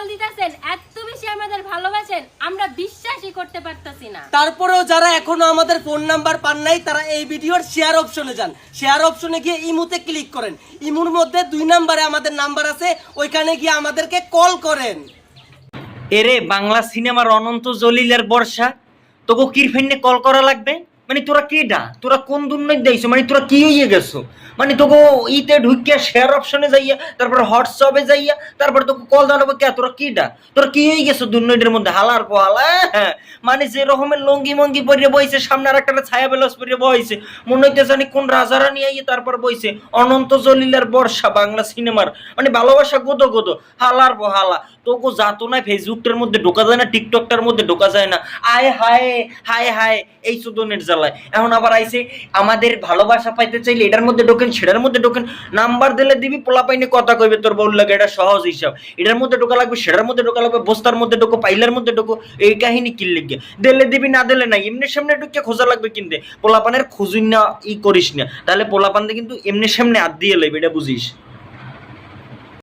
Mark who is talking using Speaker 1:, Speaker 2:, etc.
Speaker 1: Call দিতেছেন, এত বেশি আমাদের ভালোবাসেন, আমরা বিশ্বাসই করতে পারতাছি না।
Speaker 2: তারপরেও যারা এখনো আমাদের ফোন নাম্বার পান নাই তারা এই ভিডিওর শেয়ার অপশনে যান, শেয়ার অপশনে গিয়ে ইমুতে ক্লিক করেন, ইমুর মধ্যে 2 নম্বরে আমাদের নাম্বার আছে, ওইখানে গিয়ে আমাদেরকে কল করেন।
Speaker 3: এরে বাংলা সিনেমার অনন্ত জলিলের বর্ষা, তোকে কিরফেন্নে কল করা লাগবে? মানে তোরা কেডা, তোরা কোন দুর্নীতি দিয়েছো, মানে তোরা কি হইয়ে গেছো? মানে তোকে ইতে ঢুকিয়া শেয়ার অপশনে যাইয়া, তারপর হোয়াটসঅ্যাপে যাইয়া, তারপর তোকে কল দাঁড়াবো কে? তোরা কেডা, তোরা কি হয়ে গেছো দুর্নীতির মধ্যে? হালার পোহালা, হ্যাঁ। মানে যে রকমের লঙ্গি মঙ্গি পরিয়ে বইছে, সামনে আর একটা ছায়া বেলস পরিয়ে বইছে, মনে হইতে জানি কোন রাজারা নিয়ে আইয়ে তারপর বইছে। অনন্ত জলিলের বর্ষা বাংলা সিনেমার, মানে ভালোবাসা গোদো গোদো, হালার পোহালা। তোকে যাতো না ফেসবুকটার মধ্যে ঢোকা যায় না, টিকটকটার মধ্যে ঢোকা যায় না। আয় হায় হায় হায়, এই চোদনের জ্বালায় এখন আবার আইছে আমাদের ভালোবাসা পাইতে চাইলে এটার মধ্যে ঢোকেন, সেটার মধ্যে ঢোকেন। নাম্বার দিলে দিবি, পোলা পাইনি কথা কইবে তোর বউর লাগে, এটা সহজ হিসাব। এটার মধ্যে ঢোকা লাগবে, সেটার মধ্যে ঢোকা লাগবে, বস্তার মধ্যে ঢোকো, পাইলার মধ্যে ঢোকো, এই কাহিনী কি লিখে দিলে দিবি, না দিলে নাই। এমনি সামনে ঢুকে খোঁজা লাগবে, কিনতে পোলাপানের খুঁজুই না ই করিস না, তাহলে পোলাপানতে কিন্তু এমনি সামনে হাত দিয়ে লাগবে, এটা বুঝিস।